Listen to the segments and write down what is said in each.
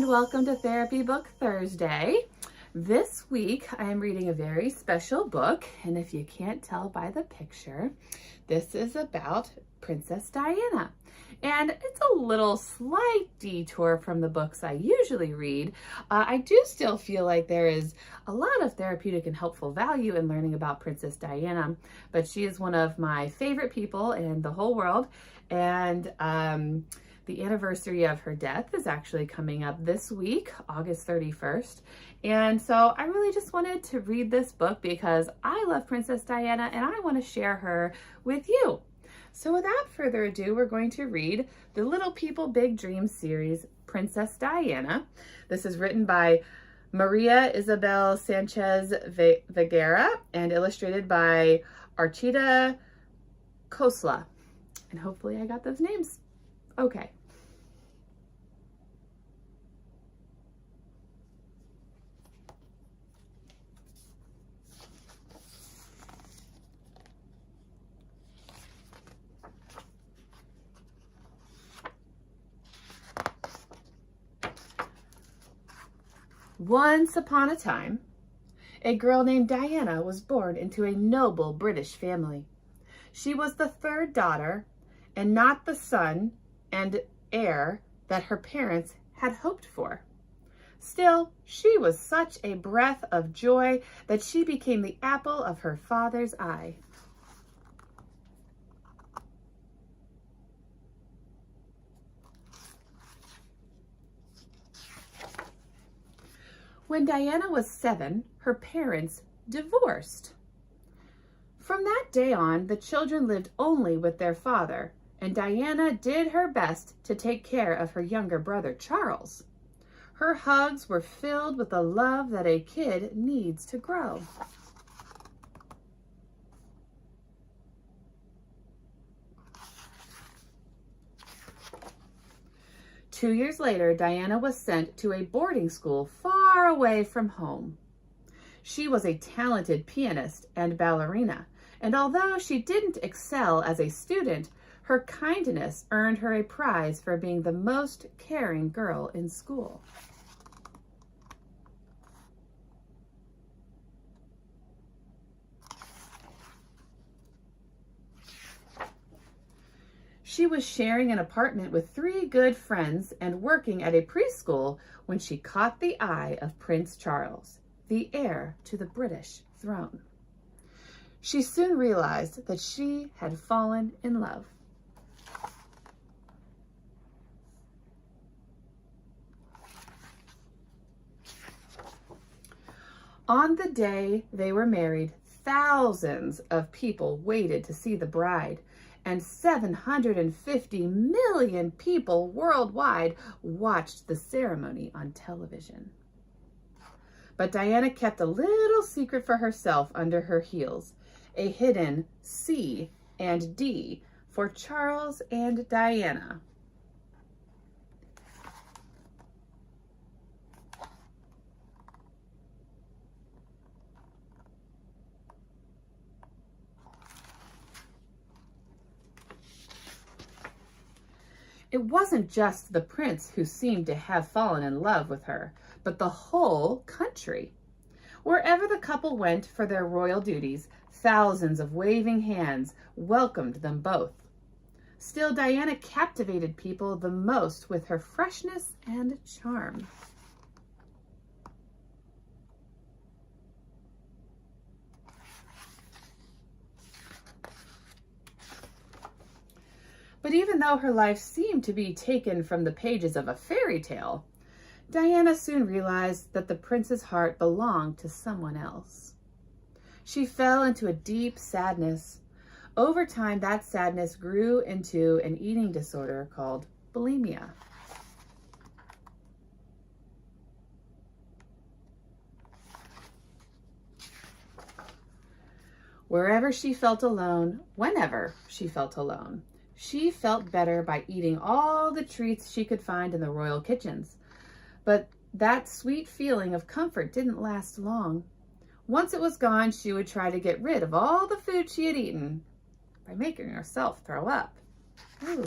and welcome to Therapy Book Thursday. This week I am reading a very special book, and if you can't tell by the picture, this is about Princess Diana. And it's a little slight detour from the books I usually read. I do still feel like there is a lot of therapeutic and helpful value in learning about Princess Diana, but she is one of my favorite people in the whole world, and the anniversary of her death is actually coming up this week, August 31st. And so I really just wanted to read this book because I love Princess Diana and I want to share her with you. So without further ado, we're going to read the Little People Big Dreams series, Princess Diana. This is written by Maria Isabel Sanchez Vegara and illustrated by Archita, Khosla. And hopefully I got those names okay. Once upon a time, a girl named Diana was born into a noble British family. She was the third daughter and not the son and heir that her parents had hoped for. Still, she was such a breath of joy that she became the apple of her father's eye. When Diana was 7, her parents divorced. From that day on, the children lived only with their father, and Diana did her best to take care of her younger brother, Charles. Her hugs were filled with the love that a kid needs to grow. Two years later, Diana was sent to a boarding school far away from home. She was a talented pianist and ballerina, and although she didn't excel as a student, her kindness earned her a prize for being the most caring girl in school. She was sharing an apartment with 3 good friends and working at a preschool when she caught the eye of Prince Charles, the heir to the British throne. She soon realized that she had fallen in love. On the day they were married, thousands of people waited to see the bride, and 750 million people worldwide watched the ceremony on television. But Diana kept a little secret for herself under her heels, a hidden C and D for Charles and Diana. It wasn't just the prince who seemed to have fallen in love with her, but the whole country. Wherever the couple went for their royal duties, thousands of waving hands welcomed them both. Still, Diana captivated people the most with her freshness and charm. But even though her life seemed to be taken from the pages of a fairy tale, Diana soon realized that the prince's heart belonged to someone else. She fell into a deep sadness. Over time, that sadness grew into an eating disorder called bulimia. Wherever she felt alone, whenever she felt alone, she felt better by eating all the treats she could find in the royal kitchens. But that sweet feeling of comfort didn't last long. Once it was gone, she would try to get rid of all the food she had eaten by making herself throw up. Ooh.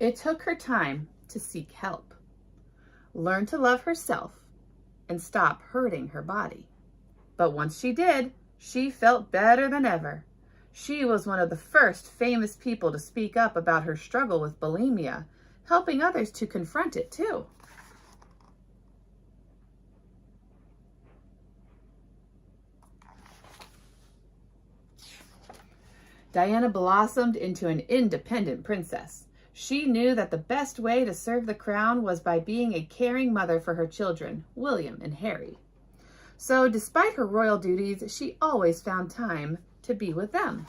It took her time to seek help, learn to love herself, and stop hurting her body. But once she did, she felt better than ever. She was one of the first famous people to speak up about her struggle with bulimia, helping others to confront it too. Diana blossomed into an independent princess. She knew that the best way to serve the crown was by being a caring mother for her children, William and Harry. So despite her royal duties, she always found time to be with them.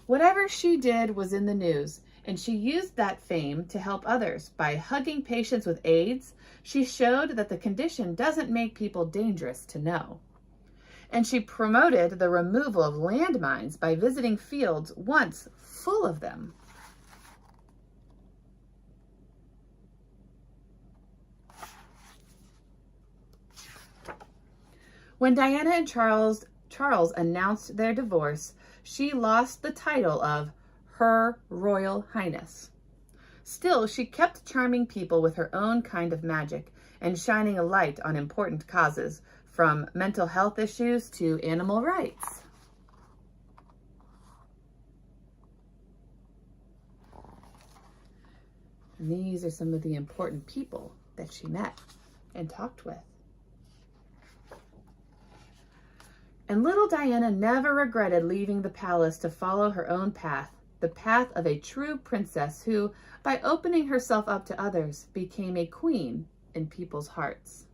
Whatever she did was in the news, and she used that fame to help others. By hugging patients with AIDS, she showed that the condition doesn't make people dangerous to know. And she promoted the removal of landmines by visiting fields once full of them. When Diana and Charles announced their divorce, she lost the title of Her Royal Highness. Still, she kept charming people with her own kind of magic and shining a light on important causes, from mental health issues to animal rights. And these are some of the important people that she met and talked with. And little Diana never regretted leaving the palace to follow her own path, the path of a true princess who, by opening herself up to others, became a queen in people's hearts.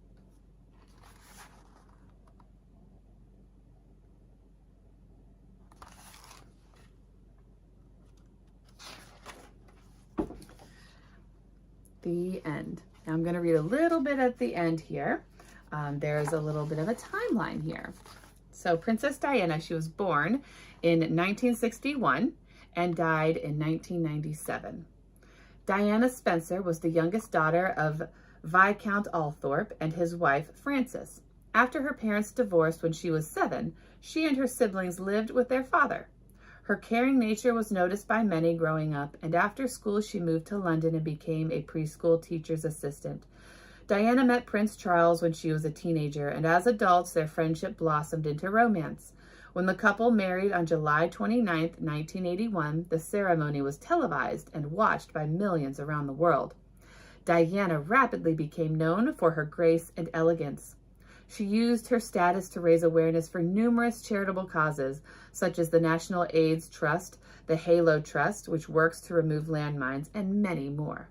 The end. Now I'm going to read a little bit at the end here. There's a little bit of a timeline here. So Princess Diana, she was born in 1961 and died in 1997. Diana Spencer was the youngest daughter of Viscount Althorp and his wife Frances. After her parents divorced when she was 7, she and her siblings lived with their father. Her caring nature was noticed by many growing up, and after school she moved to London and became a preschool teacher's assistant. Diana met Prince Charles when she was a teenager, and as adults, their friendship blossomed into romance. When the couple married on July 29, 1981, the ceremony was televised and watched by millions around the world. Diana rapidly became known for her grace and elegance. She used her status to raise awareness for numerous charitable causes, such as the National AIDS Trust, the Halo Trust, which works to remove landmines, and many more.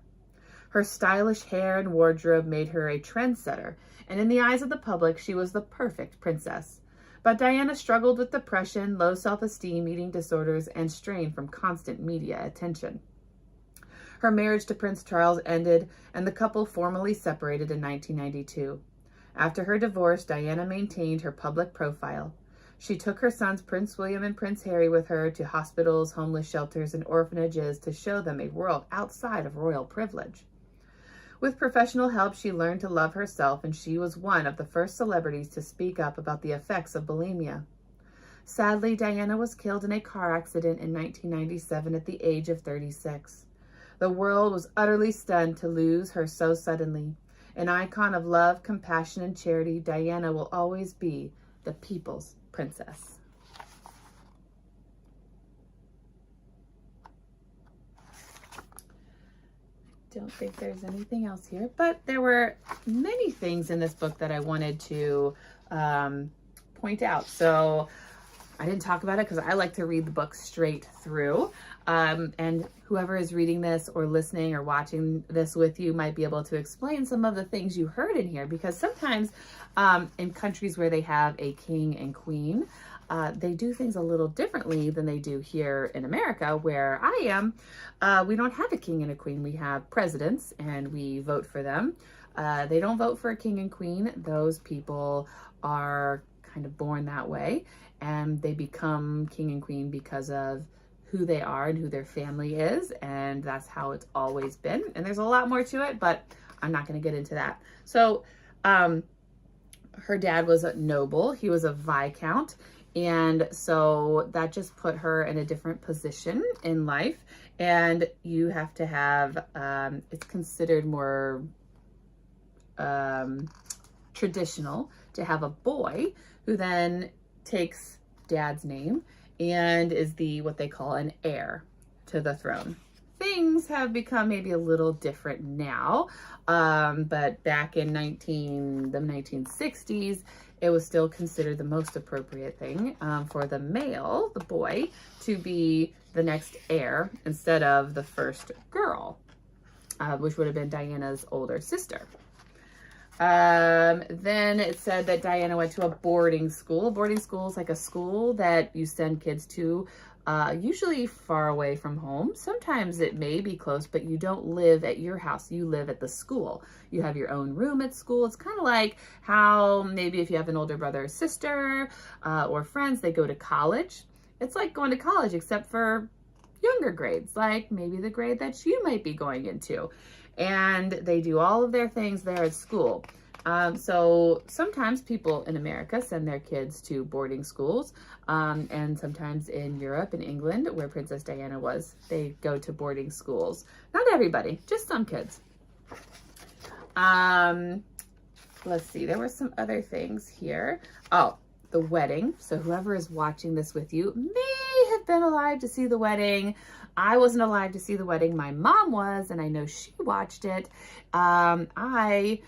Her stylish hair and wardrobe made her a trendsetter, and in the eyes of the public, she was the perfect princess. But Diana struggled with depression, low self-esteem, eating disorders, and strain from constant media attention. Her marriage to Prince Charles ended, and the couple formally separated in 1992. After her divorce, Diana maintained her public profile. She took her sons Prince William and Prince Harry with her to hospitals, homeless shelters, and orphanages to show them a world outside of royal privilege. With professional help, she learned to love herself, and she was one of the first celebrities to speak up about the effects of bulimia. Sadly, Diana was killed in a car accident in 1997 at the age of 36. The world was utterly stunned to lose her so suddenly. An icon of love, compassion, and charity, Diana will always be the people's princess. Don't think there's anything else here, but there were many things in this book that I wanted to point out. So I didn't talk about it because I like to read the book straight through. And whoever is reading this or listening or watching this with you might be able to explain some of the things you heard in here, because sometimes in countries where they have a king and queen, they do things a little differently than they do here in America, where I am. We don't have a king and a queen. We have presidents and we vote for them. They don't vote for a king and queen. Those people are kind of born that way, and they become king and queen because of who they are and who their family is, and that's how it's always been. And there's a lot more to it, but I'm not going to get into that. So her dad was a noble. He was a viscount. And so that just put her in a different position in life. And you have to have, it's considered more traditional to have a boy who then takes dad's name and is what they call an heir to the throne. Things have become maybe a little different now, but back in the 1960s, it was still considered the most appropriate thing for the male, the boy, to be the next heir instead of the first girl, which would have been Diana's older sister. Then it said that Diana went to a boarding school. A boarding school is like a school that you send kids to, usually far away from home. Sometimes it may be close, but you don't live at your house. You live at the school. You have your own room at school. It's kind of like how maybe if you have an older brother or sister, or friends, they go to college. It's like going to college, except for younger grades, like maybe the grade that you might be going into. And they do all of their things there at school. So sometimes people in America send their kids to boarding schools, and sometimes in Europe and England, where Princess Diana was, they go to boarding schools. Not everybody, just some kids. Let's see, there were some other things here. Oh, the wedding. So whoever is watching this with you may have been alive to see the wedding. I wasn't alive to see the wedding. My mom was, and I know she watched it. I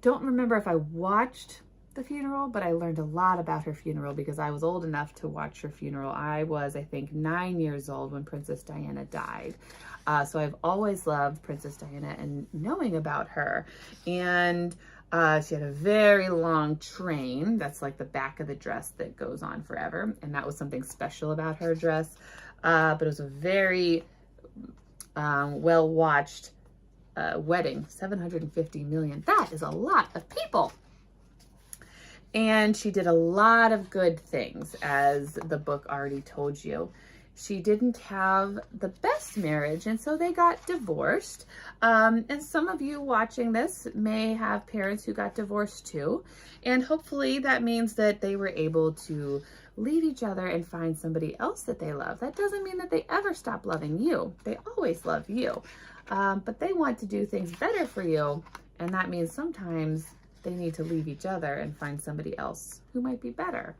don't remember if I watched the funeral, but I learned a lot about her funeral because I was old enough to watch her funeral. I was, I think, 9 years old when Princess Diana died. So I've always loved Princess Diana and knowing about her. And she had a very long train. That's like the back of the dress that goes on forever. And that was something special about her dress. But it was a very well-watched wedding. 750 million. That is a lot of people. And she did a lot of good things, as the book already told you. She didn't have the best marriage, and so they got divorced. And some of you watching this may have parents who got divorced too. And hopefully that means that they were able to leave each other and find somebody else that they love. That doesn't mean that they ever stop loving you. They always love you. But they want to do things better for you. And that means sometimes they need to leave each other and find somebody else who might be better.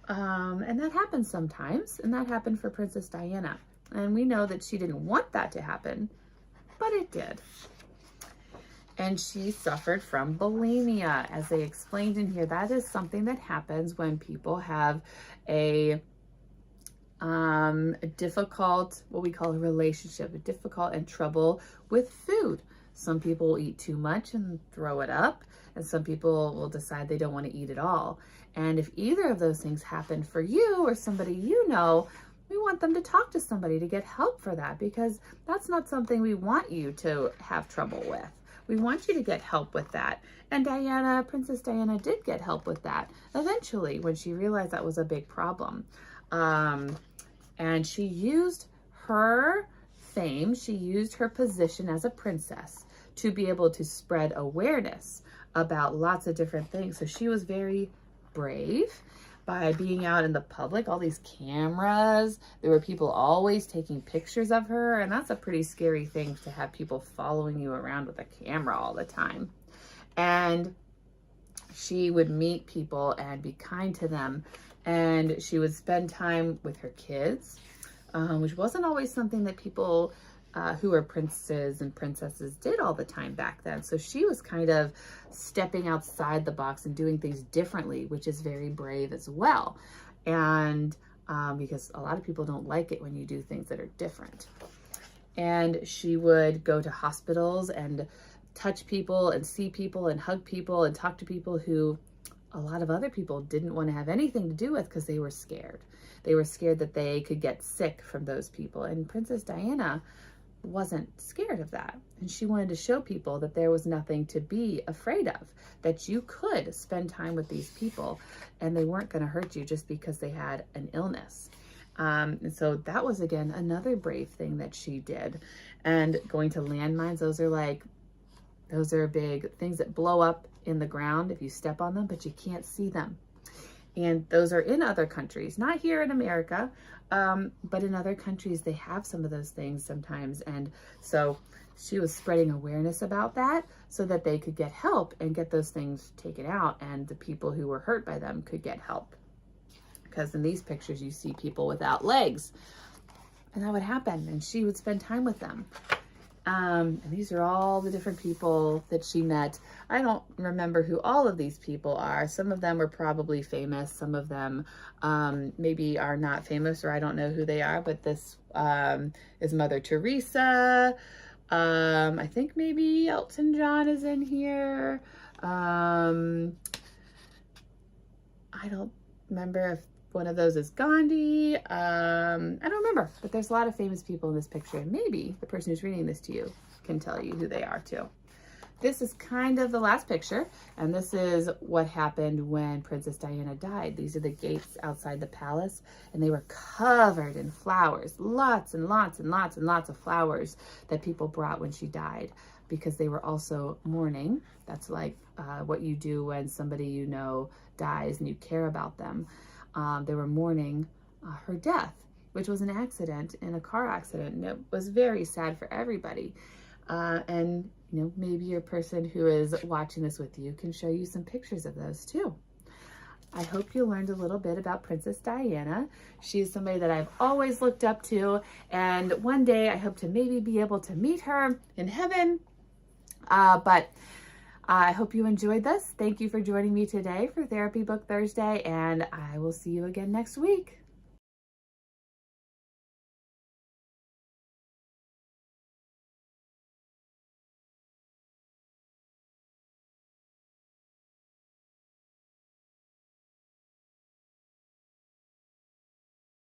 And that happens sometimes, and that happened for Princess Diana. And we know that she didn't want that to happen, but it did. And she suffered from bulimia, as they explained in here. That is something that happens when people have a difficult, what we call a relationship, a difficult and trouble with food. Some people will eat too much and throw it up, and some people will decide they don't want to eat at all. And if either of those things happen for you or somebody you know, we want them to talk to somebody to get help for that, because that's not something we want you to have trouble with. We want you to get help with that. And Diana, Princess Diana, did get help with that eventually when she realized that was a big problem. And she used her fame, she used her position as a princess to be able to spread awareness about lots of different things. So she was very brave by being out in the public, all these cameras. There were people always taking pictures of her, and that's a pretty scary thing to have people following you around with a camera all the time. And she would meet people and be kind to them, and she would spend time with her kids, which wasn't always something that people who were princes and princesses did all the time back then. So she was kind of stepping outside the box and doing things differently, which is very brave as well. And because a lot of people don't like it when you do things that are different. And she would go to hospitals and touch people and see people and hug people and talk to people who a lot of other people didn't want to have anything to do with because they were scared. They were scared that they could get sick from those people. And Princess Diana wasn't scared of that. And she wanted to show people that there was nothing to be afraid of, that you could spend time with these people and they weren't going to hurt you just because they had an illness. And so that was, again, another brave thing that she did. And going to landmines, those Those are big things that blow up in the ground if you step on them, but you can't see them. And those are in other countries, not here in America, but in other countries, they have some of those things sometimes. And so she was spreading awareness about that so that they could get help and get those things taken out, and the people who were hurt by them could get help. Because in these pictures, you see people without legs, and that would happen, and she would spend time with them. And these are all the different people that she met. I don't remember who all of these people are. Some of them were probably famous. Some of them maybe are not famous, or I don't know who they are, but this is Mother Teresa. I think maybe Elton John is in here. I don't remember if one of those is Gandhi. I don't remember, but there's a lot of famous people in this picture. And maybe the person who's reading this to you can tell you who they are too. This is kind of the last picture, and this is what happened when Princess Diana died. These are the gates outside the palace, and they were covered in flowers, lots and lots and lots and lots of flowers that people brought when she died, because they were also mourning. That's like what you do when somebody you know dies and you care about them. They were mourning her death, which was an accident, in a car accident, and it was very sad for everybody. And you know, maybe your person who is watching this with you can show you some pictures of those too. I hope you learned a little bit about Princess Diana. She's somebody that I've always looked up to, and one day I hope to maybe be able to meet her in heaven. But I hope you enjoyed this. Thank you for joining me today for Therapy Book Thursday, and I will see you again next week.